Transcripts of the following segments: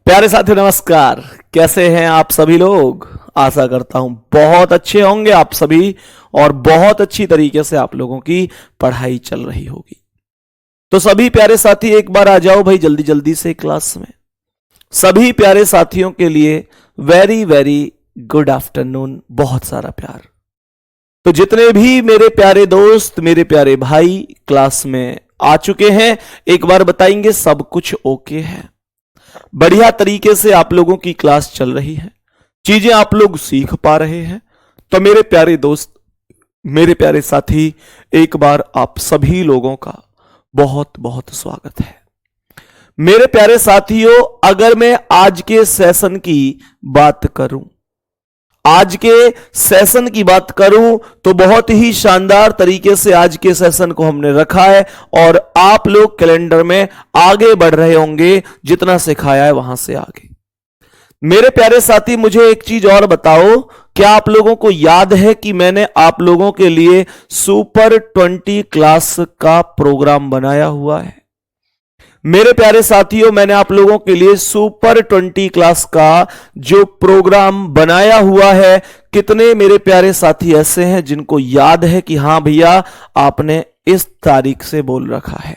प्यारे साथी नमस्कार। कैसे हैं आप सभी लोग? आशा करता हूं बहुत अच्छे होंगे आप सभी और बहुत अच्छी तरीके से आप लोगों की पढ़ाई चल रही होगी। तो सभी प्यारे साथी एक बार आ जाओ भाई जल्दी जल्दी से क्लास में। सभी प्यारे साथियों के लिए वेरी वेरी गुड आफ्टरनून, बहुत सारा प्यार। तो जितने भी मेरे प्यारे दोस्त, मेरे प्यारे भाई क्लास में आ चुके हैं, एक बार बताएंगे सब कुछ ओके है? बढ़िया तरीके से आप लोगों की क्लास चल रही है, चीजें आप लोग सीख पा रहे हैं। तो मेरे प्यारे दोस्त, मेरे प्यारे साथी, एक बार आप सभी लोगों का बहुत बहुत स्वागत है। मेरे प्यारे साथियों, अगर मैं आज के सेशन की बात करूं, आज के सेशन की बात करूं तो बहुत ही शानदार तरीके से आज के सेशन को हमने रखा है और आप लोग कैलेंडर में आगे बढ़ रहे होंगे, जितना सिखाया है वहां से आगे। मेरे प्यारे साथी, मुझे एक चीज और बताओ, क्या आप लोगों को याद है कि मैंने आप लोगों के लिए सुपर 20 क्लास का प्रोग्राम बनाया हुआ है? मेरे प्यारे साथियों, मैंने आप लोगों के लिए सुपर 20 क्लास का जो प्रोग्राम बनाया हुआ है, कितने मेरे प्यारे साथी ऐसे हैं जिनको याद है कि हां भैया आपने इस तारीख से बोल रखा है?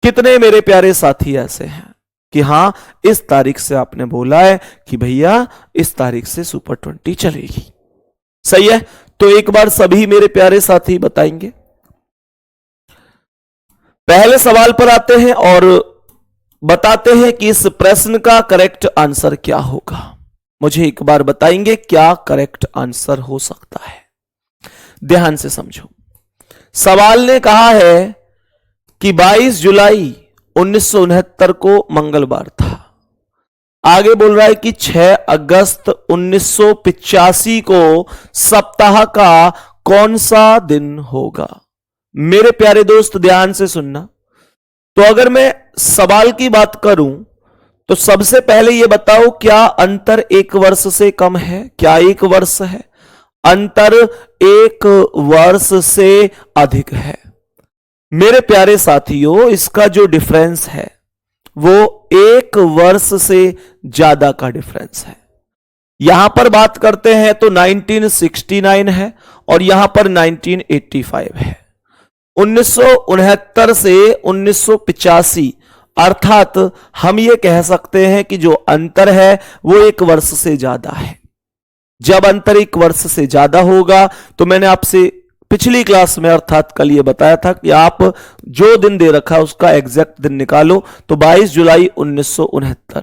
कितने मेरे प्यारे साथी ऐसे हैं कि हां इस तारीख से आपने बोला है कि भैया इस तारीख से सुपर 20 चलेगी? सही है। तो एक बार सभी मेरे प्यारे साथी बताएंगे। पहले सवाल पर आते हैं और बताते हैं कि इस प्रश्न का करेक्ट आंसर क्या होगा। मुझे एक बार बताएंगे क्या करेक्ट आंसर हो सकता है। ध्यान से समझो। सवाल ने कहा है कि 22 जुलाई 1969 को मंगलवार था। आगे बोल रहा है कि 6 अगस्त 1985 को सप्ताह का कौन सा दिन होगा? मेरे प्यारे दोस्त ध्यान से सुनना। तो अगर मैं सवाल की बात करूं तो सबसे पहले यह बताओ, क्या अंतर 1 वर्ष से कम है? क्या 1 वर्ष है? अंतर 1 वर्ष से अधिक है। मेरे प्यारे साथियों, इसका जो डिफरेंस है वो 1 वर्ष से ज्यादा का डिफरेंस है। यहां पर बात करते हैं तो 1969 है और यहां पर 1985 है। 1969 से 1985, अर्थात हम ये कह सकते हैं कि जो अंतर है वो 1 वर्ष से ज्यादा है। जब अंतर 1 वर्ष से ज्यादा होगा तो मैंने आपसे पिछली क्लास में अर्थात कल ये बताया था कि आप जो दिन दे रखा है उसका एग्जैक्ट दिन निकालो। तो 22 जुलाई 1969,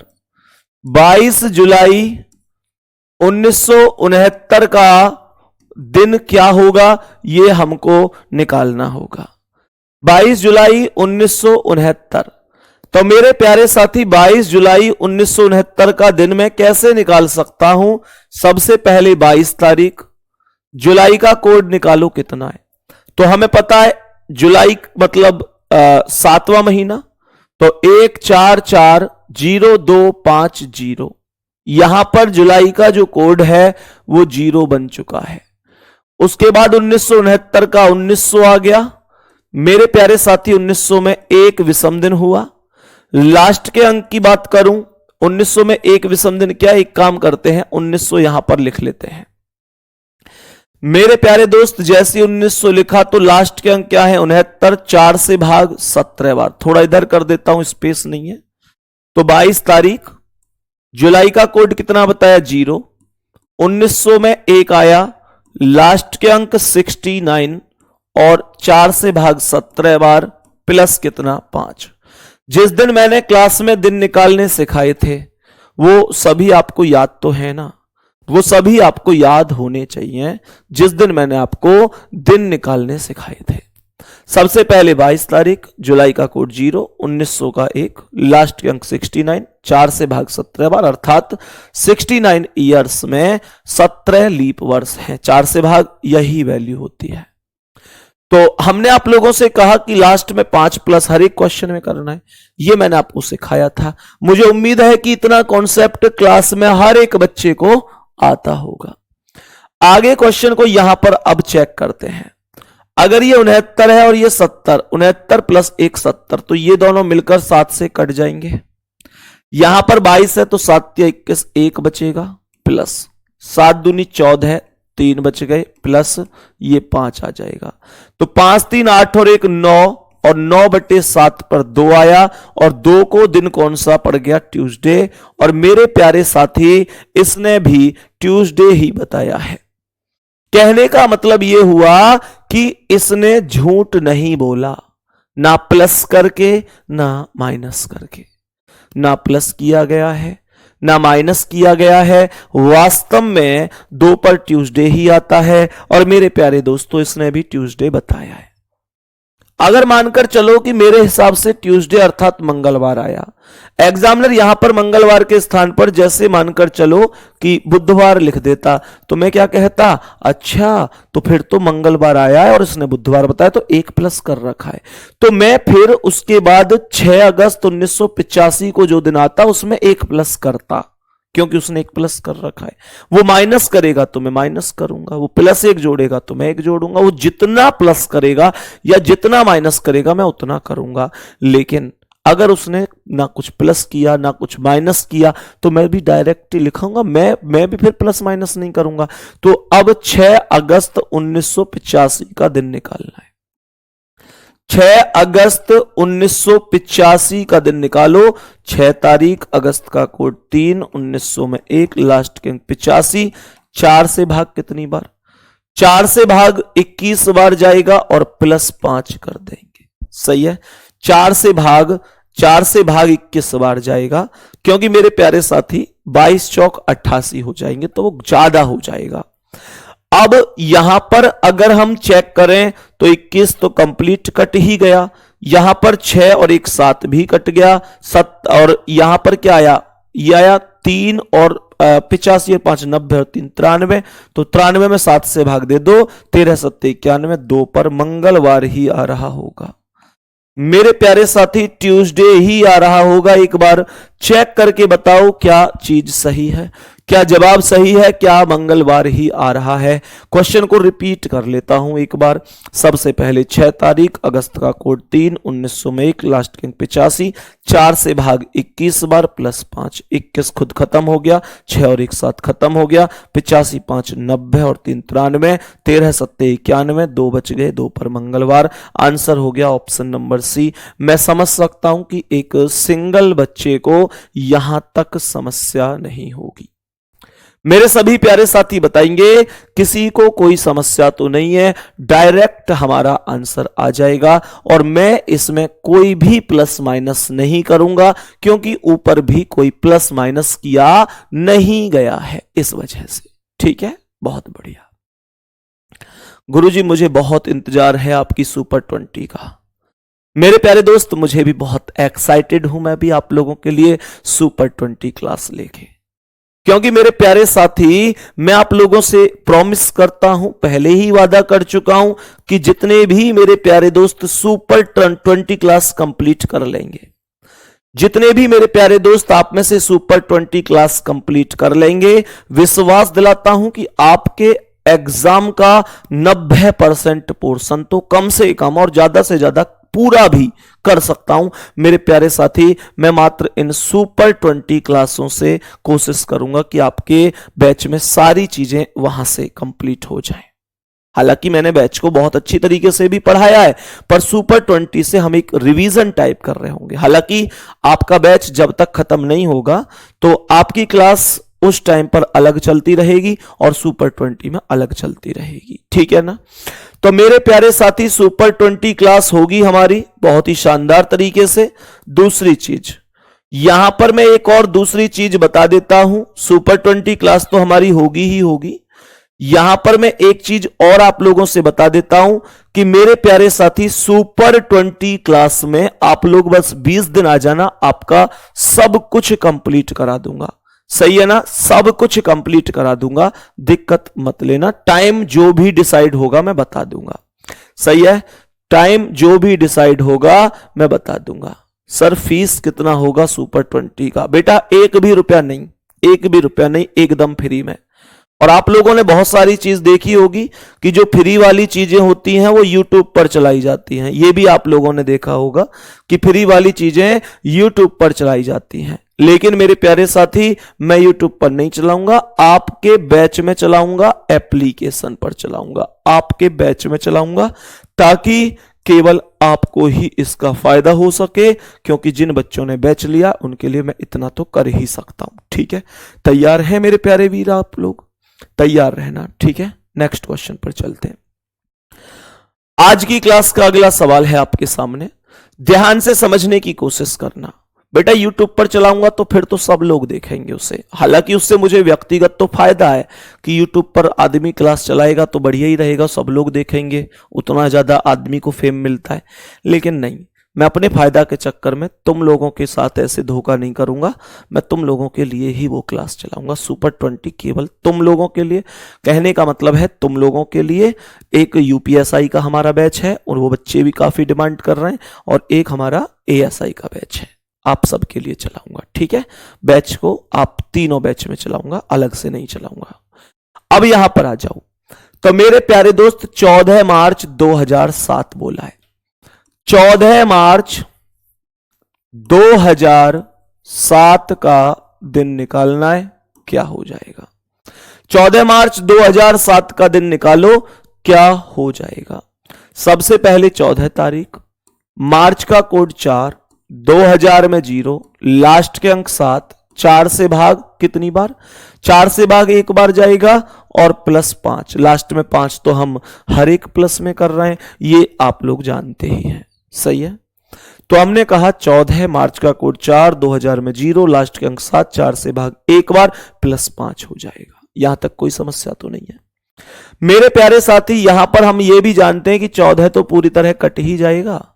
22 जुलाई 1969 का दिन क्या होगा ये हमको निकालना होगा। 22 जुलाई 1969। तो मेरे प्यारे साथी, 22 जुलाई 1969 का दिन मैं कैसे निकाल सकता हूं? सबसे पहले 22 तारीख, जुलाई का कोड निकालो कितना है। तो हमें पता है जुलाई मतलब 7वां महीना, तो 14402550, यहां पर जुलाई का जो कोड है वो 0 बन चुका है। उसके बाद 1969 का 1900 आ गया। मेरे प्यारे साथी, 1900 में एक विषम दिन हुआ। लास्ट के अंक की बात करूं, 1900 में एक विषम दिन क्या? एक काम करते हैं, 1900 यहां पर लिख लेते हैं। मेरे प्यारे दोस्त, जैसे 1900 लिखा तो लास्ट के अंक क्या है? 69। 4 से भाग 17 बार। थोड़ा इधर कर देता हूं, स्पेस नहीं है। तो 22 तारीख, जुलाई का कोड कितना बताया? 0। 1900 में एक आया, लास्ट के अंक 69 और 4 से भाग 17 बार प्लस कितना? 5। जिस दिन मैंने क्लास में दिन निकालने सिखाए थे वो सभी आपको याद तो है ना? वो सभी आपको याद होने चाहिए जिस दिन मैंने आपको दिन निकालने सिखाए थे। सबसे पहले 22 तारीख, जुलाई का कोड 0, 1900 का 1, लास्ट के अंक 69, 4 से भाग 17 बार, अर्थात 69 ईयर्स में 17 लीप वर्ष है। 4 से भाग, यही वैल्यू होती है। तो हमने आप लोगों से कहा कि लास्ट में 5 प्लस हर एक क्वेश्चन में करना है, ये मैंने आपको सिखाया था। मुझे उम्मीद है कि इतना कॉन्सेप्ट क्लास में हर एक बच्चे को आता होगा। आगे क्वेश्चन को यहां पर अब चेक करते हैं। अगर ये 69 है और ये 70, 69 प्लस 1 70, तो ये दोनों मिलकर 7 से कट जाएंगे। यहां पर 22 है तो 7 या 21 1 बचेगा, प्लस 7 दूनी 14 है, 3 बच गए, प्लस ये 5 आ जाएगा। तो 5 3 8 और 1 9, और 9/7 पर 2 आया, और 2 को दिन कौन सा पड़ गया, ट्यूसडे। और मेरे प्यारे साथी इसने भी ट्यूसडे ही बताया है। कहने का मतलब यह हुआ कि इसने झूठ नहीं बोला, ना प्लस करके ना माइनस करके, ना प्लस किया गया है ना माइनस किया गया है। वास्तव में 2 पर ट्यूसडे ही आता है, और मेरे प्यारे दोस्तों इसने भी ट्यूसडे बताया है। अगर मानकर चलो कि मेरे हिसाब से ट्यूसडे अर्थात मंगलवार आया, एग्जामिनर यहां पर मंगलवार के स्थान पर जैसे मानकर चलो कि बुधवार लिख देता, तो मैं क्या कहता, अच्छा तो फिर तो मंगलवार आया है और इसने बुधवार बताया, तो 1 प्लस कर रखा है। तो मैं फिर उसके बाद 6 अगस्त 1985 को जो दिन आता उसमें 1 प्लस करता, क्योंकि उसने 1 प्लस कर रखा है। वो माइनस करेगा तो मैं माइनस करूंगा, वो प्लस 1 जोड़ेगा तो मैं 1 जोड़ूंगा, वो जितना प्लस करेगा या जितना माइनस करेगा मैं उतना करूंगा। लेकिन अगर उसने ना कुछ प्लस किया ना कुछ माइनस किया तो मैं भी डायरेक्ट लिखूंगा, मैं भी फिर प्लस माइनस नहीं करूंगा। तो अब 6 अगस्त 1985 का दिन निकालना है। 6 अगस्त 1985 का दिन निकालो। 6 तारीख, अगस्त का कोड 3, 1900 में 1, लास्ट के 85। 4 से भाग कितनी बार, 4 से भाग 21 बार जाएगा और प्लस 5 कर देंगे। सही है, 4 से भाग 21 बार जाएगा, क्योंकि मेरे प्यारे साथी 22 चौक 88 हो जाएंगे, तो वो ज्यादा हो जाएगा। अब यहां पर अगर हम चेक करें तो 21 तो कंप्लीट कट ही गया, यहां पर 6 और 1 7 भी कट गया, 7, और यहां पर क्या आया, ये आया 3 और 85 और 5 90 और 3 93, तो 93 में 7 से भाग दे दो, 13 7 91, 2 पर मंगलवार ही आ रहा होगा। मेरे प्यारे साथी ट्यूसडे ही आ रहा होगा। एक बार चेक करके बताओ क्या चीज सही है, क्या जवाब सही है, क्या मंगलवार ही आ रहा है। क्वेश्चन को रिपीट कर लेता हूं एक बार। सबसे पहले 6 तारीख, अगस्त का कोड 3, 1900 में 1, लास्ट के 85, 4 से भाग 21 बार प्लस 5, 21 खुद खत्म हो गया, 6 और 1 7 खत्म हो गया, 85 5 90 और 3 93, 13 7 91, 2 बच गए, 2 पर मंगलवार। आंसर हो गया ऑप्शन नंबर सी। मैं समझ सकता हूं कि एक सिंगल बच्चे को यहां तक समस्या नहीं होगी। मेरे सभी प्यारे साथी बताएंगे किसी को कोई समस्या तो नहीं है, डायरेक्ट हमारा आंसर आ जाएगा, और मैं इसमें कोई भी प्लस माइनस नहीं करूंगा, क्योंकि ऊपर भी कोई प्लस माइनस किया नहीं गया है इस वजह से। ठीक है, बहुत बढ़िया गुरुजी, मुझे बहुत इंतजार है आपकी सुपर 20 का। मेरे प्यारे दोस्त, मुझे भी बहुत एक्साइटेड हूं मैं भी आप लोगों के लिए सुपर 20 क्लास लेके, क्योंकि मेरे प्यारे साथी मैं आप लोगों से प्रॉमिस करता हूं, पहले ही वादा कर चुका हूं कि जितने भी मेरे प्यारे दोस्त सुपर 20 क्लास कंप्लीट कर लेंगे, जितने भी मेरे प्यारे दोस्त आप में से सुपर 20 क्लास कंप्लीट कर लेंगे, विश्वास दिलाता हूं कि आपके एग्जाम का 90% पोर्शन तो कम से कम और ज्यादा से ज्यादा पूरा भी कर सकता हूं। मेरे प्यारे साथी, मैं मात्र इन सुपर 20 क्लासों से कोशिश करूंगा कि आपके बैच में सारी चीजें वहां से कंप्लीट हो जाएं। हालांकि मैंने बैच को बहुत अच्छी तरीके से भी पढ़ाया है, पर सुपर 20 से हम एक रिवीजन टाइप कर रहे होंगे। हालांकि आपका बैच जब तक खत्म नहीं होगा तो आपकी क्लास उस टाइम पर अलग चलती रहेगी और सुपर 20 में अलग चलती रहेगी। ठीक है ना? तो मेरे प्यारे साथी, सुपर 20 क्लास होगी हमारी बहुत ही शानदार तरीके से। दूसरी चीज यहां पर मैं एक और दूसरी चीज बता देता हूं, सुपर 20 क्लास तो हमारी होगी ही होगी। यहां पर मैं एक चीज और आप लोगों से बता देता हूं कि मेरे प्यारे साथी, सुपर 20 क्लास में आप लोग बस 20 दिन आ जाना, आपका सब कुछ कंप्लीट करा दूंगा। सही है ना? सब कुछ कंप्लीट करा दूंगा, दिक्कत मत लेना। टाइम जो भी डिसाइड होगा मैं बता दूंगा। सही है? टाइम जो भी डिसाइड होगा मैं बता दूंगा। सर फीस कितना होगा सुपर 20 का? बेटा 1 भी रुपया नहीं, 1 भी रुपया नहीं, एकदम फ्री में। और आप लोगों ने बहुत सारी चीज देखी होगी कि जो फ्री वाली चीजें होती हैं वो यूट्यूब पर चलाई जाती हैं। ये भी आप लोगों ने देखा होगा कि फ्री वाली चीजें यूट्यूब पर चलाई जाती हैं। लेकिन मेरे प्यारे साथी, मैं यूट्यूब पर नहीं चलाऊंगा, आपके बैच में चलाऊंगा, एप्लीकेशन पर चलाऊंगा, आपके बैच में चलाऊंगा, ताकि केवल आपको ही इसका फायदा हो सके। क्योंकि जिन बच्चों ने बैच लिया उनके लिए मैं इतना तो कर ही सकता हूं। ठीक है, तैयार है मेरे प्यारे वीर? आप लोग तैयार रहना। ठीक है, नेक्स्ट क्वेश्चन पर चलते हैं। आज की क्लास का अगला सवाल है आपके सामने, ध्यान से समझने की कोशिश करना। बेटा यूट्यूब पर चलाऊंगा तो फिर तो सब लोग देखेंगे उसे, हालांकि उससे मुझे व्यक्तिगत तो फायदा है कि यूट्यूब पर आदमी क्लास चलाएगा तो बढ़िया ही रहेगा, सब लोग देखेंगे, उतना ज्यादा आदमी को फेम मिलता है। लेकिन नहीं, मैं अपने फायदा के चक्कर में तुम लोगों के साथ ऐसे धोखा नहीं करूंगा। मैं तुम लोगों के लिए ही वो क्लास चलाऊंगा, सुपर 20 केवल तुम लोगों के लिए। कहने का मतलब है तुम लोगों के लिए एक यूपीएसआई का हमारा बैच है और वो बच्चे भी काफी डिमांड कर रहे हैं, और एक हमारा एएसआई का बैच है, आप सबके लिए चलाऊंगा। ठीक है, बैच को आप तीनों बैच में चलाऊंगा, अलग से नहीं चलाऊंगा। अब यहां पर आ जाओ तो मेरे प्यारे दोस्त, 14 मार्च 2007 बोला है। 14 मार्च 2007 का दिन निकालना है, क्या हो जाएगा? 14 मार्च 2007 का दिन निकालो, क्या हो जाएगा? सबसे पहले 14 तारीख, मार्च का कोड 4, 2000 में 0, लास्ट के अंक 7, 4 से भाग कितनी बार? 4 से भाग एक बार जाएगा, और +5, लास्ट में 5 तो हम हर एक प्लस में कर रहे हैं, ये आप लोग जानते ही हैं। सही है, तो हमने कहा 14 मार्च का कोड 4, 2000 में 0, लास्ट के अंक 7, 4 से भाग एक बार, +5 हो जाएगा। यहां तक कोई समस्या तो नहीं है मेरे प्यारे साथी। यहां पर हम ये भी जानते हैं कि 14 तो पूरी तरह कट ही जाएगा,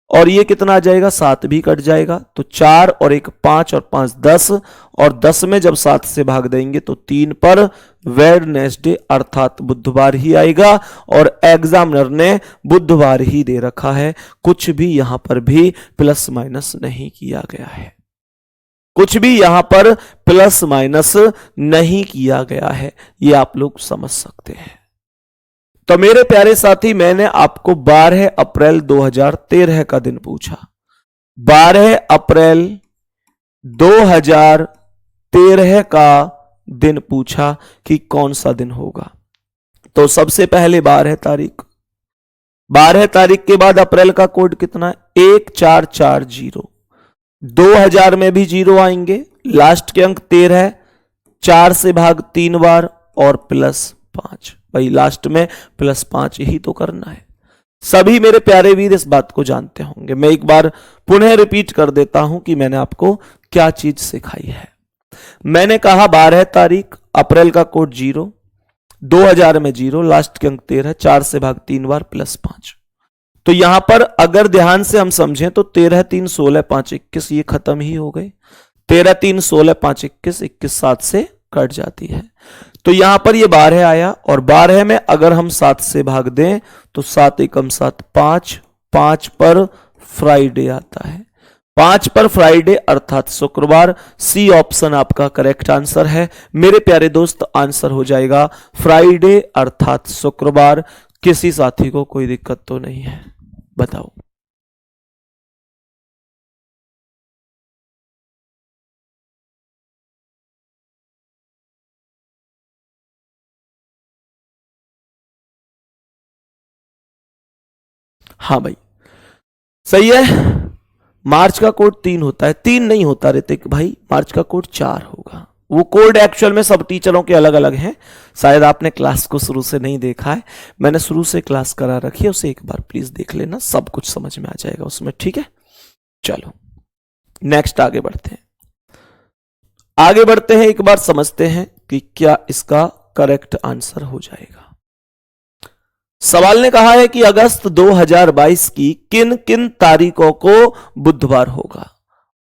और ये कितना आ जाएगा? 7 भी कट जाएगा, तो 4 और 1 5 और 5 10, और 10 में जब 7 से भाग देंगे तो 3 पर वेडनेसडे अर्थात बुधवार ही आएगा, और एग्जामिनर ने बुधवार ही दे रखा है। कुछ भी यहां पर भी प्लस माइनस नहीं किया गया है, कुछ भी यहां पर प्लस माइनस नहीं किया गया है, ये आप लोग समझ सकते हैं। तो मेरे प्यारे साथी, मैंने आपको 12 अप्रैल 2013 का दिन पूछा। 12 अप्रैल 2013 का दिन पूछा कि कौन सा दिन होगा। तो सबसे पहले 12 तारीख, 12 तारीख के बाद अप्रैल का कोड कितना है? 1440। 2000 में भी 0 आएंगे, लास्ट के अंक 13, 4 से भाग 3 बार, और +5। भाई लास्ट में +5 ही तो करना है। सभी मेरे प्यारे वीर इस बात को जानते होंगे। मैं एक बार पुनः रिपीट कर देता हूं कि मैंने आपको क्या चीज सिखाई है। मैंने कहा 12 तारीख, अप्रैल का कोड 0, 2000 में 0, लास्ट के अंक 13, 4 से भाग 3 बार, +5। तो यहां पर अगर ध्यान से हम समझें तो 13 3 16 5 21, ये खत्म ही हो गए। 13 3 16 5 21, 21 7 से कट जाती है। तो यहां पर ये 12 आया, और 12 में अगर हम 7 से भाग दें तो 7 एकम 7 5, 5 पर फ्राइडे आता है, 5 पर फ्राइडे अर्थात शुक्रवार। सी ऑप्शन आपका करेक्ट आंसर है मेरे प्यारे दोस्त। आंसर हो जाएगा फ्राइडे अर्थात शुक्रवार। किसी साथी को कोई दिक्कत तो नहीं है? बताओ। हाँ भाई सही है। मार्च का कोड 3 होता है, 3 नहीं होता ऋतिक भाई, मार्च का कोड 4 होगा। वो कोड एक्चुअल में सब टीचरों के अलग अलग हैं। शायद आपने क्लास को शुरू से नहीं देखा है, मैंने शुरू से क्लास करा रखी है, उसे एक बार प्लीज देख लेना, सब कुछ समझ में आ जाएगा उसमें। ठीक है, चलो नेक्स्ट आगे बढ़ते हैं। आगे बढ़ते हैं, एक बार समझते हैं कि क्या इसका करेक्ट आंसर हो जाएगा। सवाल ने कहा है कि अगस्त 2022 की किन किन तारीखों को बुधवार होगा।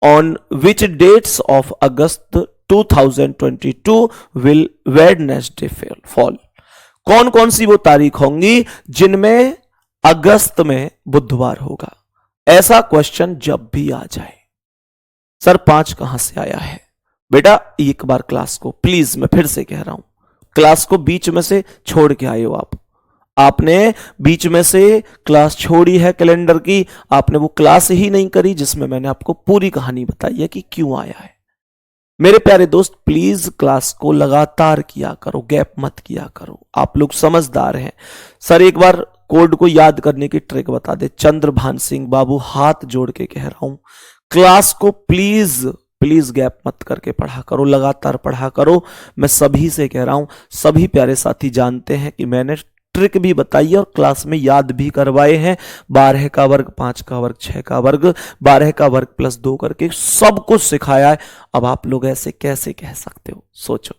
On which dates of August 2022 will Wednesday fall. कौन कौन सी वो तारीख होंगी जिनमें अगस्त में बुधवार होगा। ऐसा क्वेश्चन जब भी आ जाए, सर 5 कहां से आया है? बेटा एक बार क्लास को प्लीज, मैं फिर से कह रहा हूं, क्लास को बीच में से छोड़ के आए हो आपने बीच में से क्लास छोड़ी है कैलेंडर की, आपने वो क्लास ही नहीं करी जिसमें मैंने आपको पूरी कहानी बताई है कि क्यों आया है। मेरे प्यारे दोस्त, प्लीज क्लास को लगातार किया करो, गैप मत किया करो। आप लोग समझदार हैं। सर एक बार कोड को याद करने की ट्रिक बता दे। चंद्रभान सिंह बाबू हाथ जोड़ के कह रहा हूं, क्लास को प्लीज प्लीज गैप मत करके पढ़ा करो, लगातार पढ़ा करो। मैं सभी से कह रहा हूं, सभी प्यारे साथी जानते हैं कि मैंने ट्रिक भी बताई है और क्लास में याद भी करवाए हैं। 12 का वर्ग, 5 का वर्ग, 6 का वर्ग, 12 का वर्ग प्लस 2 करके सब कुछ सिखाया है। अब आप लोग ऐसे कैसे कह सकते हो, सोचो।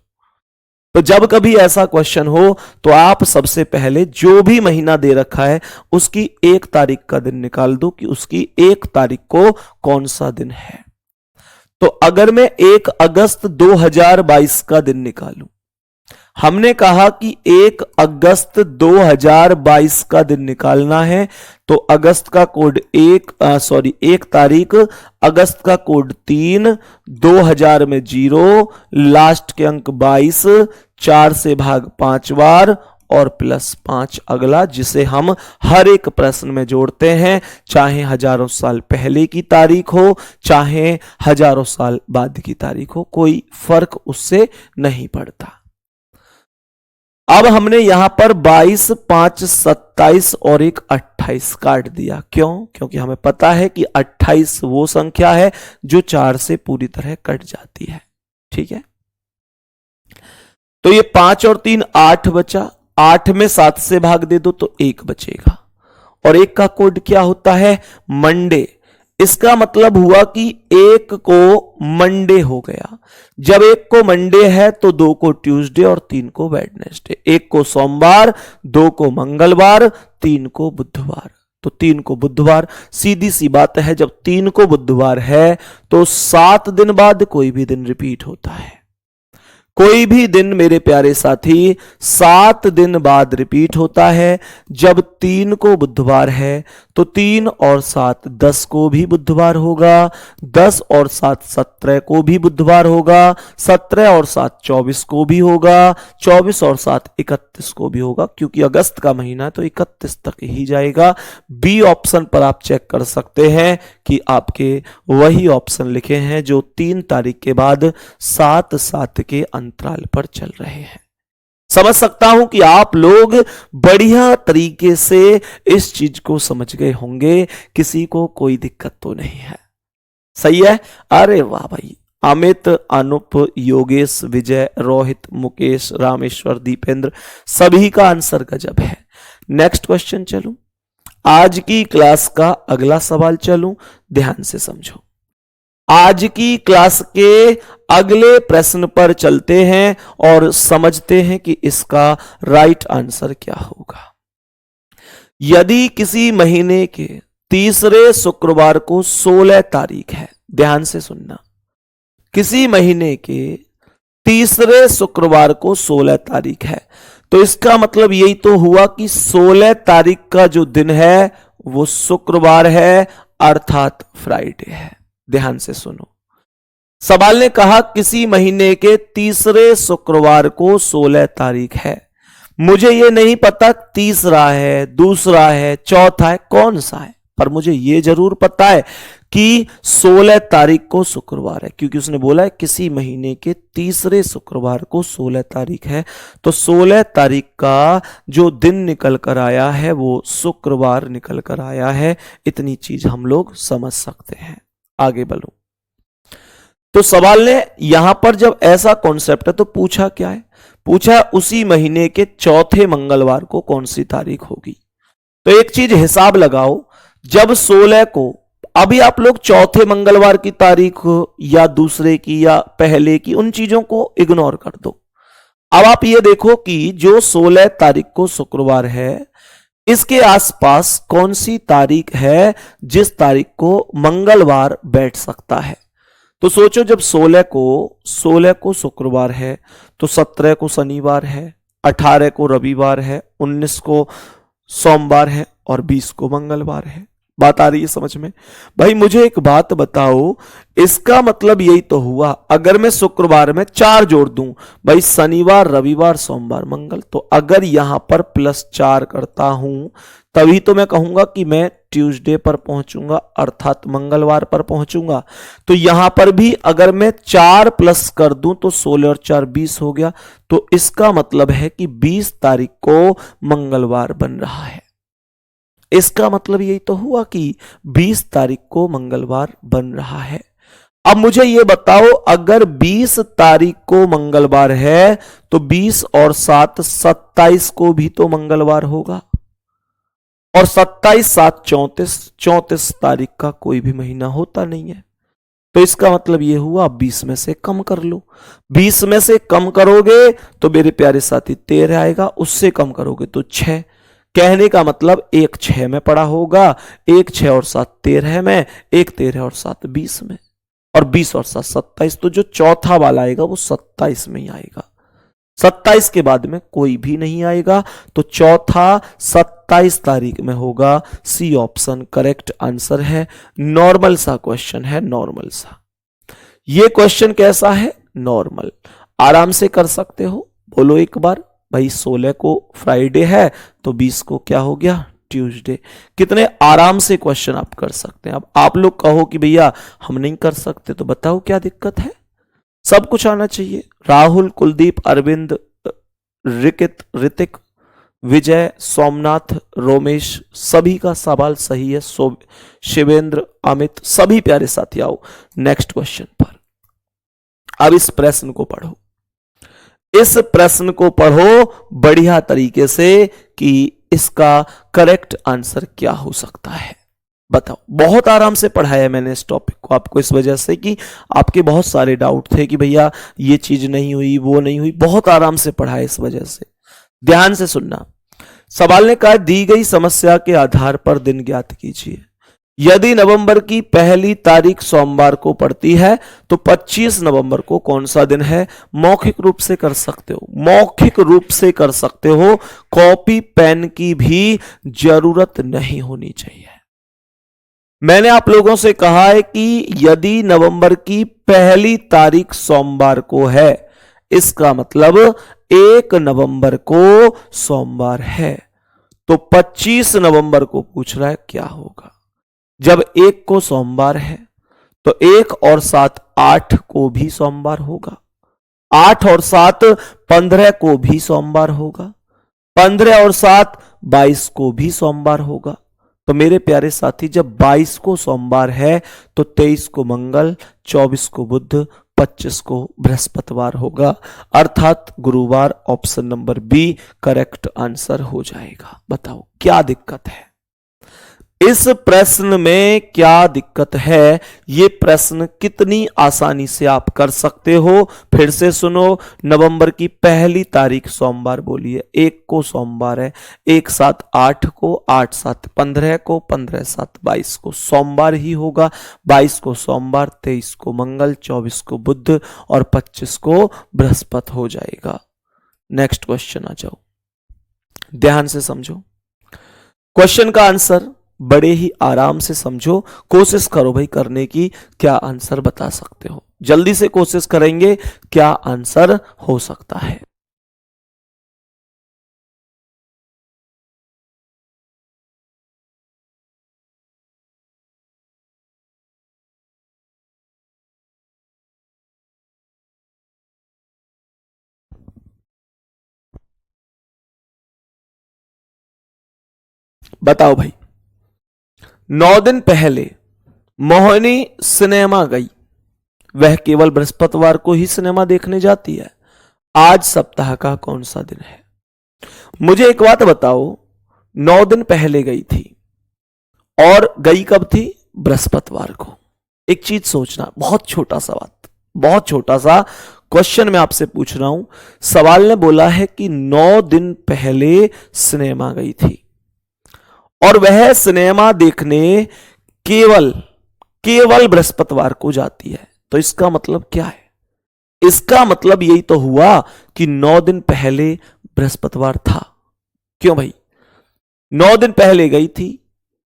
तो जब कभी ऐसा क्वेश्चन हो तो आप सबसे पहले जो भी महीना दे रखा है उसकी 1 तारीख का दिन निकाल दो कि उसकी 1 तारीख को कौन सा दिन है। तो अगर मैं 1 अगस्त 2022 का दिन निकालूं, हमने कहा कि 1 अगस्त 2022 का दिन निकालना है, तो अगस्त का कोड 1 तारीख, अगस्त का कोड 3, 2000 में 0, लास्ट के अंक 22, 4 से भाग 5 बार और प्लस 5 अगला, जिसे हम हर एक प्रश्न में जोड़ते हैं, चाहे हजारों साल पहले की तारीख हो, चाहे हजारों साल बाद की तारीख हो, कोई फर्क उससे नहीं पड़ता। अब हमने यहां पर 22, 5, 27 और एक 28 काट दिया। क्यों? क्योंकि हमें पता है कि 28 वो संख्या है जो 4 से पूरी तरह कट जाती है। ठीक है, तो ये 5 और 3 8 बचा, 8 में 7 से भाग दे दो तो 1 बचेगा। और 1 का कोड क्या होता है? मंडे। इसका मतलब हुआ कि 1 को मंडे हो गया। जब 1 को मंडे है तो 2 को ट्यूसडे और 3 को वेडनेसडे, 1 को सोमवार, 2 को मंगलवार, 3 को बुधवार। तो 3 को बुधवार। सीधी सी बात है, जब 3 को बुधवार है तो 7 दिन बाद कोई भी दिन रिपीट होता है। कोई भी दिन मेरे प्यारे साथी 7 दिन बाद रिपीट होता है। जब 3 को बुधवार है तो 3 और 7 10 को भी बुधवार होगा, 10 और 7 17 को भी बुधवार होगा, 17 और 7 24 को भी होगा, 24 और 7 31 को भी होगा, क्योंकि अगस्त का महीना है तो 31 तक ही जाएगा। बी ऑप्शन पर आप चेक कर सकते हैं कि आपके वही ऑप्शन लिखे हैं जो 3 तारीख के बाद 7 के अंतराल पर चल रहे हैं। समझ सकता हूं कि आप लोग बढ़िया तरीके से इस चीज को समझ गए होंगे, किसी को कोई दिक्कत तो नहीं है। सही है? अरे वाह भाई। अमित, अनुप, योगेश, विजय, रोहित, मुकेश, रामेश्वर, दीपेंद्र, सभी का आंसर गजब है। नेक्स्ट क्वेश्चन चलूं, आज की क्लास का अगला सवाल चलूं, ध्यान से समझो। आज की क्लास के अगले प्रश्न पर चलते हैं और समझते हैं कि इसका राइट आंसर क्या होगा। यदि किसी महीने के तीसरे शुक्रवार को 16 तारीख है, ध्यान से सुनना, किसी महीने के तीसरे शुक्रवार को 16 तारीख है, तो इसका मतलब यही तो हुआ कि 16 तारीख का जो दिन है वो शुक्रवार है, अर्थात फ्राइडे है। ध्यान से सुनो, सवाल ने कहा किसी महीने के तीसरे शुक्रवार को 16 तारीख है। मुझे यह नहीं पता तीसरा है, दूसरा है, चौथा है, कौन सा है, पर मुझे यह जरूर पता है कि 16 तारीख को शुक्रवार है, क्योंकि उसने बोला है किसी महीने के तीसरे शुक्रवार को 16 तारीख है, तो 16 तारीख का जो दिन निकल कर आया है वो शुक्रवार निकल कर आया है। इतनी चीज हम लोग समझ सकते हैं। आगे बढ़ो। तो सवाल ने यहां पर जब ऐसा कॉन्सेप्ट है तो पूछा क्या है? पूछा उसी महीने के चौथे मंगलवार को कौन सी तारीख होगी। तो एक चीज हिसाब लगाओ, जब 16 को, अभी आप लोग चौथे मंगलवार की तारीख या दूसरे की या पहले की, उन चीजों को इग्नोर कर दो। अब आप ये देखो कि जो 16 तारीख को शुक्रवार है, इसके आसपास कौन सी तारीख है जिस तारीख को मंगलवार बैठ सकता है। तो सोचो, जब 16 को शुक्रवार है तो 17 को शनिवार है, 18 को रविवार है, 19 को सोमवार है और 20 को मंगलवार है। बात आ रही है समझ में? भाई मुझे एक बात बताओ, इसका मतलब यही तो हुआ, अगर मैं शुक्रवार में 4 जोड़ दूं, भाई शनिवार रविवार सोमवार मंगल, तो अगर यहां पर +4 करता हूं तभी तो मैं कहूंगा कि मैं ट्यूसडे पर पहुंचूंगा, अर्थात मंगलवार पर पहुंचूंगा। तो यहां पर भी अगर मैं 4 प्लस कर दूं तो 16 और 4 20 हो गया। तो इसका मतलब है कि 20 तारीख को मंगलवार बन रहा है। इसका मतलब यही तो हुआ कि 20 तारीख को मंगलवार बन रहा है। अब मुझे यह बताओ, अगर 20 तारीख को मंगलवार है तो 20 और 7 27 को भी तो मंगलवार होगा, और 27 7 34, 34 तारीख का कोई भी महीना होता नहीं है। तो इसका मतलब यह हुआ 20 में से कम कर लो। 20 में से कम करोगे तो मेरे प्यारे साथी 13 आएगा, उससे कम करोगे तो 6। कहने का मतलब 1 6 में पड़ा होगा, 1 6 और 7 13 में, 1 13 और 7 20 में, और 20 और 7 27। तो जो चौथा वाला आएगा वो 27 में ही आएगा। 27 के बाद में कोई भी नहीं आएगा, तो चौथा 27 तारीख में होगा। सी ऑप्शन करेक्ट आंसर है। नॉर्मल सा क्वेश्चन है, नॉर्मल सा। ये क्वेश्चन कैसा है? नॉर्मल, आराम से कर सकते हो। बोलो एक बार। भाई 16 को फ्राइडे है तो 20 को क्या हो गया? ट्यूसडे। कितने आराम से क्वेश्चन आप कर सकते हैं। अब आप लोग कहो कि भैया हम नहीं कर सकते, तो बताओ क्या दिक्कत है? सब कुछ आना चाहिए। राहुल, कुलदीप, अरविंद, ऋतिक, विजय, सोमनाथ, रोमेश, सभी का सवाल सही है। शिवेंद्र, अमित, सभी प्यारे साथी आओ नेक्स्ट क्वेश्चन पर। अब इस प्रश्न को पढ़ो, इस प्रश्न को पढ़ो बढ़िया तरीके से कि इसका करेक्ट आंसर क्या हो सकता है। बताओ। बहुत आराम से पढ़ाया मैंने इस टॉपिक को आपको, इस वजह से कि आपके बहुत सारे डाउट थे कि भैया ये चीज नहीं हुई, वो नहीं हुई। बहुत आराम से पढ़ाया इस वजह से। ध्यान से सुनना। सवाल ने कहा, दी गई समस्या के आधार पर दिन ज्ञात कीजिए। यदि नवंबर की पहली तारीख सोमवार को पड़ती है तो 25 नवंबर को कौन सा दिन है? मौखिक रूप से कर सकते हो, मौखिक रूप से कर सकते हो। कॉपी पेन की भी जरूरत नहीं होनी चाहिए। मैंने आप लोगों से कहा है कि यदि नवंबर की पहली तारीख सोमवार को है, इसका मतलब 1 नवंबर को सोमवार है, तो 25 नवंबर को पूछ रहा है क्या होगा। जब 1 को सोमवार है तो 1 और 7 8 को भी सोमवार होगा, 8 और 7 15 को भी सोमवार होगा, 15 और 7 22 को भी सोमवार होगा। तो मेरे प्यारे साथी, जब 22 को सोमवार है तो 23 को मंगल, 24 को बुध, 25 को बृहस्पतिवार होगा, अर्थात गुरुवार। Option number B correct answer हो जाएगा। बताओ क्या दिक्कत है इस प्रश्न में? क्या दिक्कत है? ये प्रश्न कितनी आसानी से आप कर सकते हो। फिर से सुनो। नवंबर की पहली तारीख सोमवार बोलिए, 1 को सोमवार है, 1 7 8 को, 8 7 15 को, 15 7 22 को सोमवार ही होगा, 22 को सोमवार, 23 को मंगल, 24 को बुध और 25 को बृहस्पति हो जाएगा। नेक्स्ट क्वेश्चन आ जाओ, ध्यान से समझो क्वेश्चन का आंसर। बड़े ही आराम से समझो, कोशिश करो भाई करने की, क्या आंसर बता सकते हो। जल्दी से कोशिश करेंगे क्या आंसर हो सकता है। बताओ भाई। 9 दिन पहले मोहिनी सिनेमा गई, वह केवल बृहस्पतिवार को ही सिनेमा देखने जाती है। आज सप्ताह का कौन सा दिन है? मुझे एक बात बताओ, 9 दिन पहले गई थी और गई कब थी? बृहस्पतिवार को। एक चीज सोचना, बहुत छोटा सा बात, बहुत छोटा सा क्वेश्चन मैं आपसे पूछ रहा हूं। सवाल ने बोला है कि 9 दिन पहले सिनेमा गई थी और वह सिनेमा देखने केवल केवल बृहस्पतिवार को जाती है। तो इसका मतलब क्या है? इसका मतलब यही तो हुआ कि 9 दिन पहले बृहस्पतिवार था। क्यों भाई? 9 दिन पहले गई थी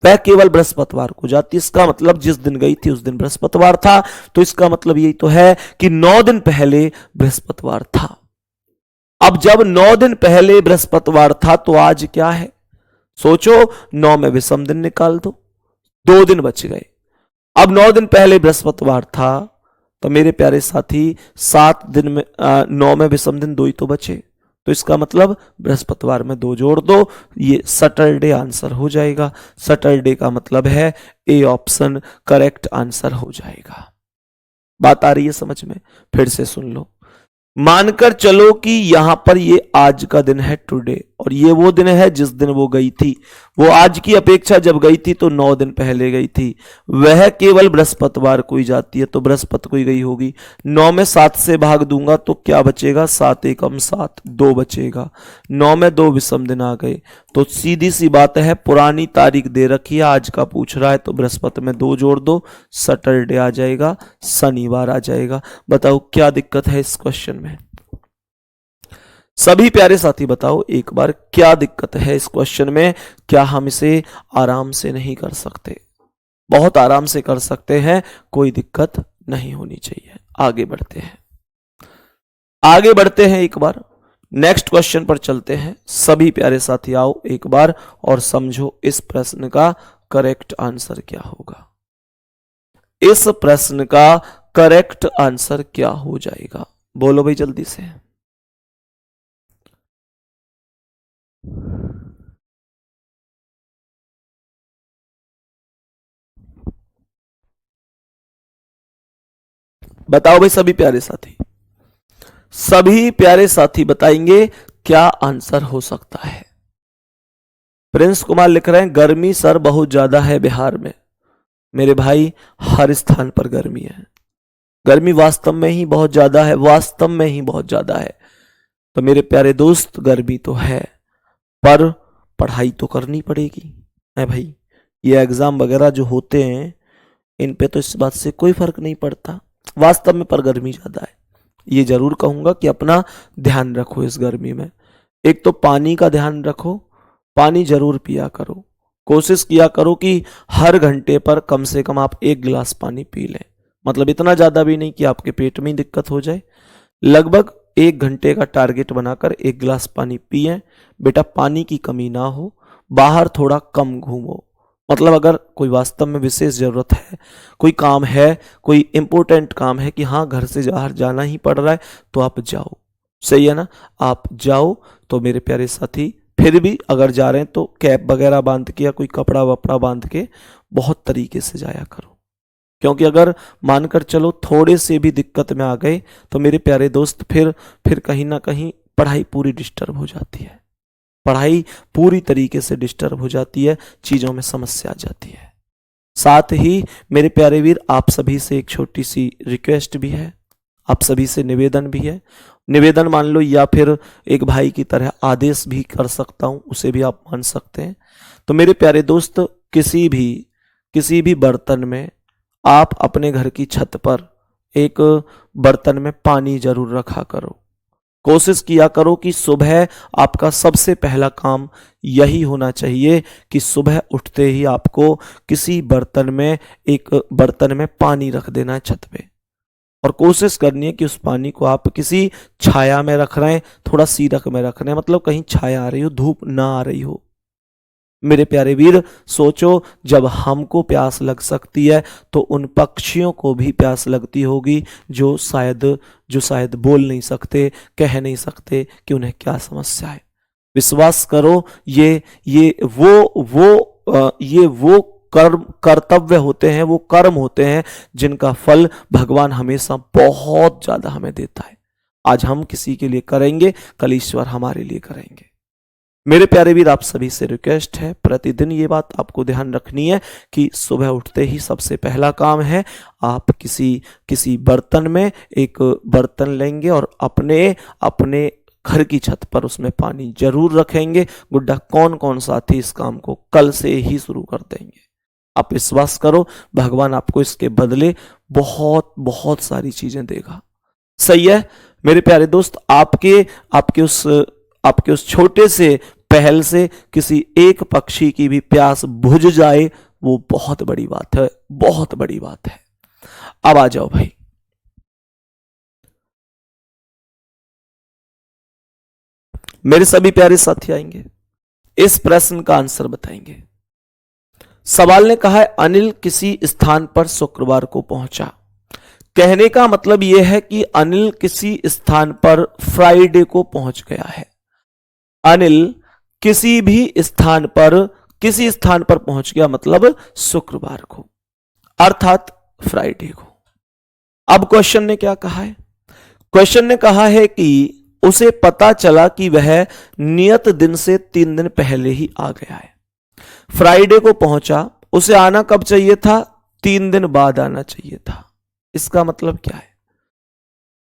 वह केवल बृहस्पतिवार को जाती है। इसका मतलब जिस दिन गई थी उस दिन बृहस्पतिवार था, तो इसका मतलब यही तो है कि 9 दिन पहले बृहस्पतिवार था। अब जब 9 दिन पहले बृहस्पतिवार था तो आज क्या है? सोचो, 9 में विषम दिन निकाल दो, 2 दिन बच गए। अब 9 दिन पहले बृहस्पतिवार था तो मेरे प्यारे साथी 7 दिन में 9 में विषम दिन 2 ही तो बचे, तो इसका मतलब बृहस्पतिवार में 2 जोड़ दो, ये सैटरडे आंसर हो जाएगा। सैटरडे का मतलब है ए ऑप्शन करेक्ट आंसर हो जाएगा। बात आ रही है समझ में? फिर से सुन लो। मानकर चलो कि यहां पर ये आज का दिन है टुडे, और ये वो दिन है जिस दिन वो गई थी। वो आज की अपेक्षा जब गई थी तो 9 दिन पहले गई थी। वह केवल बृहस्पतिवार को ही जाती है, तो बृहस्पति को ही गई होगी। 9 में 7 से भाग दूंगा तो क्या बचेगा? 7 एकम 7, 2 बचेगा। 9 में 2 विषम दिन आ गए, तो सीधी सी बात है, पुरानी तारीख दे रखी है, आज का पूछ रहा है, तो बृहस्पति में 2 जोड़ दो, सैटरडे आ जाएगा, शनिवार आ जाएगा। बताओ क्या दिक्कत है इस क्वेश्चन में? सभी प्यारे साथी बताओ एक बार, क्या दिक्कत है इस क्वेश्चन में? क्या हम इसे आराम से नहीं कर सकते? बहुत आराम से कर सकते हैं, कोई दिक्कत नहीं होनी चाहिए। आगे बढ़ते हैं, आगे बढ़ते हैं, एक बार नेक्स्ट क्वेश्चन पर चलते हैं। सभी प्यारे साथी आओ एक बार और समझो इस प्रश्न का करेक्ट आंसर क्या होगा। इस प्रश्न का करेक्ट आंसर क्या हो जाएगा? बोलो भाई जल्दी से। बताओ भाई सभी प्यारे साथी, सभी प्यारे साथी बताएंगे क्या आंसर हो सकता है। प्रिंस कुमार लिख रहे हैं गर्मी सर बहुत ज्यादा है बिहार में। मेरे भाई हर स्थान पर गर्मी है, गर्मी वास्तव में ही बहुत ज्यादा है, वास्तव में ही बहुत ज्यादा है। तो मेरे प्यारे दोस्त गर्मी तो है, पर पढ़ाई तो करनी पड़ेगी है भाई। ये एग्जाम वगैरह जो होते हैं इन पे तो इस बात से कोई फर्क नहीं पड़ता वास्तव में, पर गर्मी ज्यादा है। ये जरूर कहूंगा कि अपना ध्यान रखो इस गर्मी में। एक तो पानी का ध्यान रखो, पानी जरूर पिया करो, कोशिश किया करो कि हर घंटे पर कम से कम आप 1 गिलास पानी पी लें। मतलब इतना ज्यादा भी नहीं कि आपके पेट में ही दिक्कत हो जाए, लगभग 1 घंटे का टारगेट बनाकर 1 गिलास पानी पिए। बेटा पानी की कमी ना हो, बाहर थोड़ा कम घूमो। मतलब अगर कोई वास्तव में विशेष जरूरत है, कोई काम है, कोई इंपॉर्टेंट काम है कि हाँ घर से बाहर जाना ही पड़ रहा है, तो आप जाओ, सही है ना, आप जाओ। तो मेरे प्यारे साथी फिर भी अगर जा रहे हैं तो कैप वगैरह बांध के या कोई कपड़ा वपड़ा बांध के बहुत तरीके से जाया करो, क्योंकि अगर मानकर चलो थोड़े से भी दिक्कत में आ गए तो मेरे प्यारे दोस्त फिर कहीं ना कहीं पढ़ाई पूरी डिस्टर्ब हो जाती है, पढ़ाई पूरी तरीके से डिस्टर्ब हो जाती है, चीजों में समस्या आ जाती है। साथ ही मेरे प्यारे वीर आप सभी से एक छोटी सी रिक्वेस्ट भी है, आप सभी से निवेदन भी है। निवेदन मान लो या फिर एक भाई की तरह आदेश भी कर सकता हूं, उसे भी आप मान सकते हैं। तो मेरे प्यारे दोस्त किसी भी बर्तन में आप अपने घर की छत पर एक बर्तन में पानी जरूर रखा करो। कोशिश किया करो कि सुबह आपका सबसे पहला काम यही होना चाहिए कि सुबह उठते ही आपको किसी बर्तन में पानी रख देना है छत पे, और कोशिश करनी है कि उस पानी को आप किसी छाया में रख रहे हैं, थोड़ा सीरक में रख रहे हैं, मतलब कहीं छाया आ रही हो, धूप ना आ रही हो। मेरे प्यारे वीर सोचो, जब हमको प्यास लग सकती है तो उन पक्षियों को भी प्यास लगती होगी जो शायद बोल नहीं सकते, कह नहीं सकते कि उन्हें क्या समस्या है। विश्वास करो, ये वो कर्तव्य होते हैं, वो कर्म होते हैं जिनका फल भगवान हमेशा बहुत ज्यादा हमें देता है। आज हम किसी के लिए करेंगे, कल ईश्वर हमारे लिए करेंगे। मेरे प्यारे वीर आप सभी से रिक्वेस्ट है, प्रतिदिन ये बात आपको ध्यान रखनी है कि सुबह उठते ही सबसे पहला काम है आप किसी बर्तन में एक बर्तन लेंगे और अपने घर की छत पर उसमें पानी जरूर रखेंगे। गुड्डा कौन कौन साथी इस काम को कल से ही शुरू कर देंगे? आप विश्वास करो, भगवान आपको इसके बदले बहुत बहुत सारी चीजें देगा। सही है मेरे प्यारे दोस्त, आपके उस छोटे से पहल से किसी एक पक्षी की भी प्यास बुझ जाए, वो बहुत बड़ी बात है, बहुत बड़ी बात है। अब आ जाओ भाई, मेरे सभी प्यारे साथी आएंगे, इस प्रश्न का आंसर बताएंगे। सवाल ने कहा है अनिल किसी स्थान पर शुक्रवार को पहुंचा। कहने का मतलब यह है कि अनिल किसी स्थान पर फ्राइडे को पहुंच गया है। अनिल किसी भी स्थान पर, किसी स्थान पर पहुंच गया मतलब शुक्रवार को, अर्थात फ्राइडे को। अब क्वेश्चन ने क्या कहा है? क्वेश्चन ने कहा है कि उसे पता चला कि वह नियत दिन से 3 दिन पहले ही आ गया है। फ्राइडे को पहुंचा, उसे आना कब चाहिए था? 3 दिन बाद आना चाहिए था। इसका मतलब क्या है?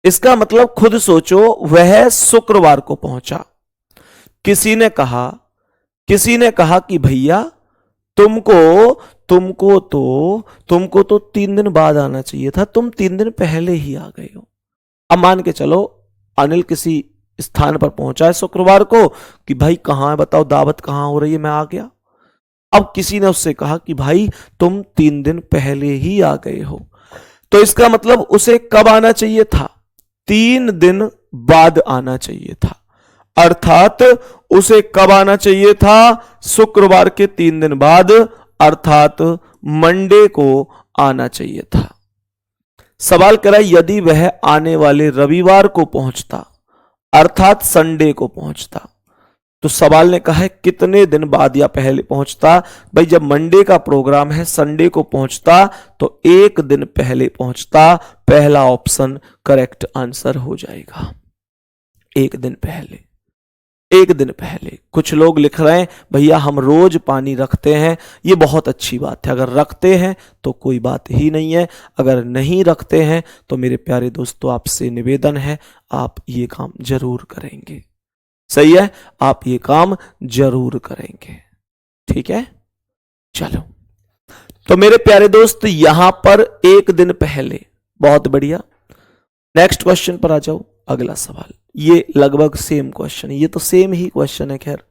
इसका मतलब खुद सोचो, वह शुक्रवार को पहुंचा। किसी ने कहा कि भैया तुमको तो 3 दिन बाद आना चाहिए था, तुम 3 दिन पहले ही आ गए हो। अब मान के चलो अनिल किसी स्थान पर पहुंचा है शुक्रवार को कि भाई कहां है बताओ, दावत कहां हो रही है, मैं आ गया। अब किसी ने उससे कहा कि भाई तुम 3 दिन पहले ही आ गए हो, तो इसका मतलब उसे कब आना चाहिए था? 3 दिन बाद आना चाहिए था। अर्थात उसे कब आना चाहिए था? शुक्रवार के 3 दिन बाद, अर्थात मंडे को आना चाहिए था। सवाल करा यदि वह आने वाले रविवार को पहुंचता, अर्थात संडे को पहुंचता, तो सवाल ने कहा है कितने दिन बाद या पहले पहुंचता? भाई जब मंडे का प्रोग्राम है, संडे को पहुंचता तो 1 दिन पहले पहुंचता। पहला ऑप्शन करेक्ट आंसर हो जाएगा। 1 दिन पहले, 1 दिन पहले। कुछ लोग लिख रहे हैं भैया हम रोज पानी रखते हैं, ये बहुत अच्छी बात है। अगर रखते हैं तो कोई बात ही नहीं है, अगर नहीं रखते हैं तो मेरे प्यारे दोस्तों आपसे निवेदन है आप ये काम जरूर करेंगे। सही है, आप ये काम जरूर करेंगे, ठीक है। चलो तो मेरे प्यारे दोस्त यहां पर 1 दिन पहले, बहुत बढ़िया। नेक्स्ट क्वेश्चन पर आ जाओ। अगला सवाल ये लगभग सेम क्वेश्चन है, ये तो सेम ही क्वेश्चन है। खैर,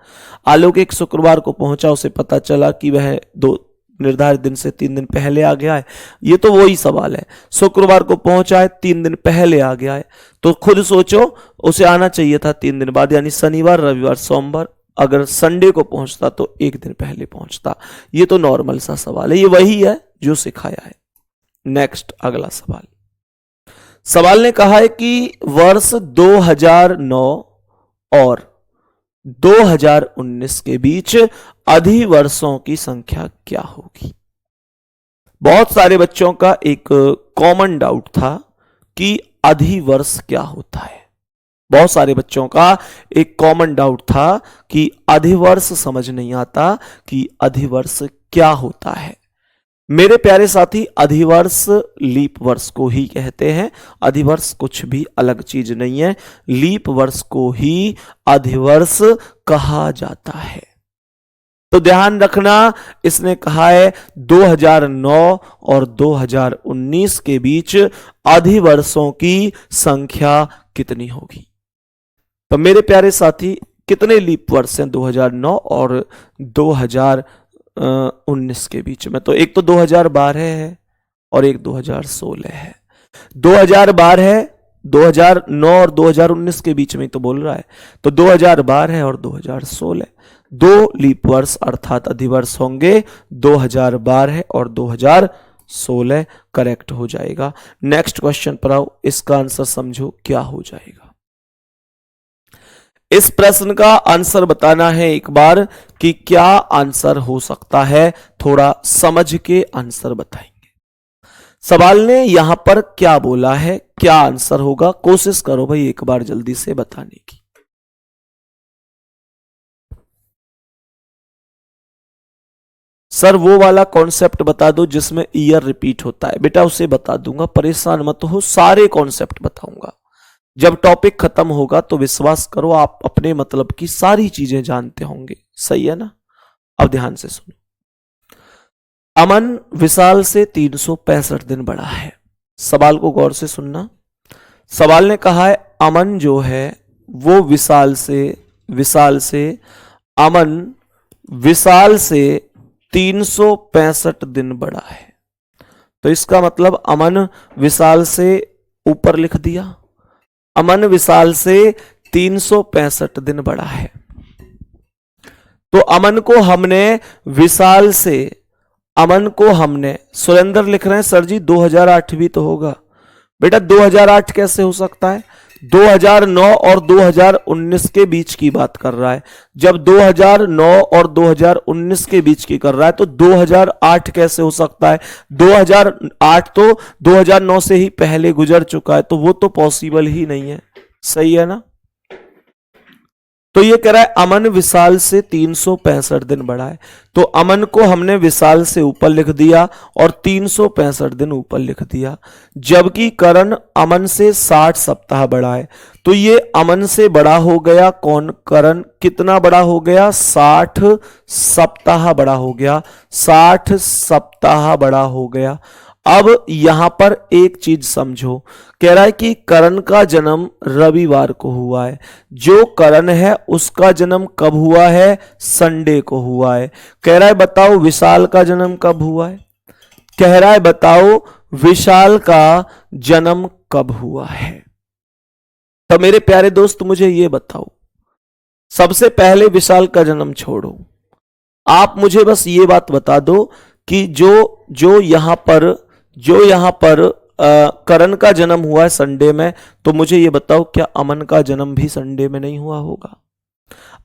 आलोक एक शुक्रवार को पहुंचा, उसे पता चला कि वह 2 निर्धारित दिन से 3 दिन पहले आ गया है। ये तो वही सवाल है, शुक्रवार को पहुंचा है 3 दिन पहले आ गया है, तो खुद सोचो उसे आना चाहिए था 3 दिन बाद, यानी शनिवार रविवार सोमवार। अगर संडे को पहुंचता तो 1 दिन पहले पहुंचता। ये तो नॉर्मल सा सवाल है, ये वही है जो सिखाया है। नेक्स्ट अगला सवाल। सवाल ने कहा है कि वर्ष 2009 और 2019 के बीच अधिवर्षों की संख्या क्या होगी? बहुत सारे बच्चों का एक कॉमन डाउट था कि अधिवर्ष क्या होता है। बहुत सारे बच्चों का एक कॉमन डाउट था कि अधिवर्ष समझ नहीं आता कि अधिवर्ष क्या होता है। मेरे प्यारे साथी, अधिवर्ष लीप वर्ष को ही कहते हैं। अधिवर्ष कुछ भी अलग चीज नहीं है, लीप वर्ष को ही अधिवर्ष कहा जाता है। तो ध्यान रखना, इसने कहा है 2009 और 2019 के बीच अधिवर्षों की संख्या कितनी होगी। तो मेरे प्यारे साथी, कितने लीप वर्ष हैं 2009 और 2019 के बीच में? तो एक तो 2012 है और एक 2016 है। 2012, 2009 और 2019 के बीच में तो बोल रहा है, तो 2012 और 2016, 2 लीप वर्ष अर्थात अधिवर्ष होंगे। 2012 और 2016 करेक्ट हो जाएगा। नेक्स्ट क्वेश्चन पर आओ, इसका आंसर समझो क्या हो जाएगा। इस प्रश्न का आंसर बताना है एक बार कि क्या आंसर हो सकता है, थोड़ा समझ के आंसर बताएंगे। सवाल ने यहां पर क्या बोला है, क्या आंसर होगा, कोशिश करो भाई एक बार जल्दी से बताने की। सर वो वाला कॉन्सेप्ट बता दो जिसमें ईयर रिपीट होता है। बेटा उसे बता दूंगा, परेशान मत हो, सारे कॉन्सेप्ट बताऊंगा। जब टॉपिक खत्म होगा तो विश्वास करो आप अपने मतलब की सारी चीजें जानते होंगे। सही है ना? अब ध्यान से सुनो। अमन विशाल से 365 दिन बड़ा है। सवाल को गौर से सुनना। सवाल ने कहा है अमन जो है वो विशाल से अमन विशाल से 365 दिन बड़ा है। तो इसका मतलब अमन विशाल से ऊपर लिख दिया, अमन विशाल से 365 दिन बड़ा है। तो अमन को हमने विशाल से, अमन को हमने, सुरेंद्र लिख रहे हैं सर जी 2008 भी तो होगा। बेटा 2008 कैसे हो सकता है? 2009 और 2019 के बीच की बात कर रहा है। जब 2009 और 2019 के बीच की कर रहा है तो 2008 कैसे हो सकता है? 2008 तो 2009 से ही पहले गुजर चुका है, तो वो तो पॉसिबल ही नहीं है। सही है ना? तो ये कह रहा है अमन विशाल से 365 दिन बड़ा है। तो अमन को हमने विशाल से ऊपर लिख दिया और 365 दिन ऊपर लिख दिया। जबकि करण अमन से 60 सप्ताह बड़ा है। तो ये अमन से बड़ा हो गया कौन? करण। कितना बड़ा हो गया? 60 सप्ताह बड़ा हो गया, 60 सप्ताह बड़ा हो गया। अब यहां पर एक चीज समझो, कह रहा है कि करण का जन्म रविवार को हुआ है। जो करण है उसका जन्म कब हुआ है? संडे को हुआ है। कह रहा है बताओ विशाल का जन्म कब हुआ है? कह रहा है बताओ विशाल का जन्म कब हुआ है? तो मेरे प्यारे दोस्त मुझे ये बताओ, सबसे पहले विशाल का जन्म छोड़ो, आप मुझे बस ये बात बता दो कि जो यहां पर करण का जन्म हुआ है संडे में, तो मुझे ये बताओ क्या अमन का जन्म भी संडे में नहीं हुआ होगा?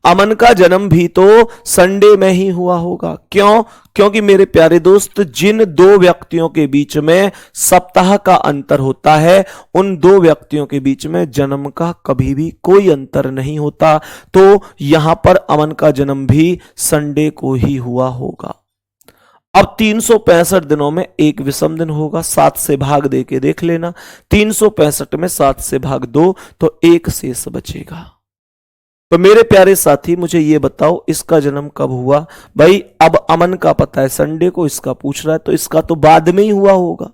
अमन का जन्म भी तो संडे में ही हुआ होगा। क्यों? क्योंकि मेरे प्यारे दोस्त जिन दो व्यक्तियों के बीच में सप्ताह का अंतर होता है, उन दो व्यक्तियों के बीच में जन्म का कभी भी कोई अंतर नहीं होता। तो यहां पर अमन का जन्म भी संडे को ही हुआ होगा। अब 365 दिनों में एक विषम दिन होगा, 7 से भाग दे के देख लेना। 365 में 7 से भाग दो तो एक शेष बचेगा। तो मेरे प्यारे साथी मुझे ये बताओ इसका जन्म कब हुआ? भाई अब अमन का पता है संडे को, इसका पूछ रहा है तो इसका तो बाद में ही हुआ होगा।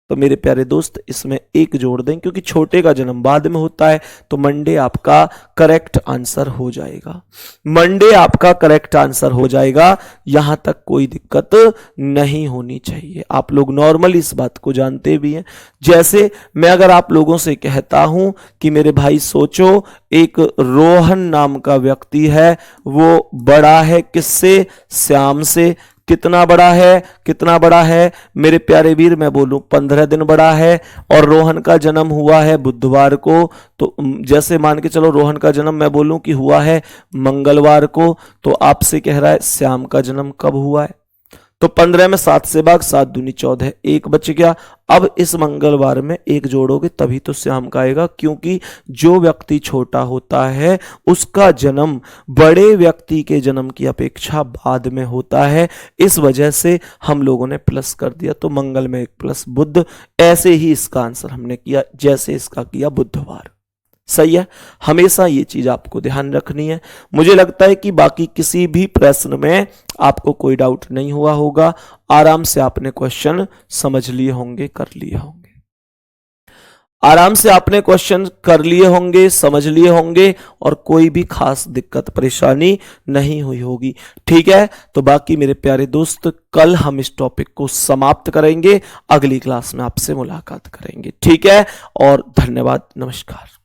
तो मेरे प्यारे दोस्त इसमें एक जोड़ दें, क्योंकि छोटे का जन्म बाद में होता है। तो मंडे आपका करेक्ट आंसर हो जाएगा, मंडे आपका करेक्ट आंसर हो जाएगा। यहां तक कोई दिक्कत नहीं होनी चाहिए। आप लोग नॉर्मली इस बात को जानते भी हैं। जैसे मैं अगर आप लोगों से कहता हूं कि मेरे भाई सोचो, एक रोहन नाम का व्यक्ति है, वो बड़ा है किससे? श्याम से। कितना बड़ा है? कितना बड़ा है मेरे प्यारे वीर? मैं बोलूं 15 दिन बड़ा है। और रोहन का जन्म हुआ है बुधवार को, तो जैसे मान के चलो रोहन का जन्म मैं बोलूं कि हुआ है मंगलवार को, तो आपसे कह रहा है श्याम का जन्म कब हुआ है? तो 15 में 7 से भाग, 7 दूनी 14, एक बच गया। अब इस मंगलवार में एक जोड़ोगे तभी तो श्याम का आएगा, क्योंकि जो व्यक्ति छोटा होता है उसका जन्म बड़े व्यक्ति के जन्म की अपेक्षा बाद में होता है। इस वजह से हम लोगों ने प्लस कर दिया। तो मंगल में एक प्लस बुध, ऐसे ही इसका आंसर हमने किया जैसे इसका किया बुधवार। सही है, हमेशा ये चीज आपको ध्यान रखनी है। मुझे लगता है कि बाकी किसी भी प्रश्न में आपको कोई डाउट नहीं हुआ होगा। आराम से आपने क्वेश्चन समझ लिए होंगे, कर लिए होंगे, आराम से आपने क्वेश्चन कर लिए होंगे, समझ लिए होंगे और कोई भी खास दिक्कत परेशानी नहीं हुई होगी। ठीक है, तो बाकी मेरे प्यारे दोस्त कल हम इस टॉपिक को समाप्त करेंगे, अगली क्लास में आपसे मुलाकात करेंगे। ठीक है, और धन्यवाद, नमस्कार।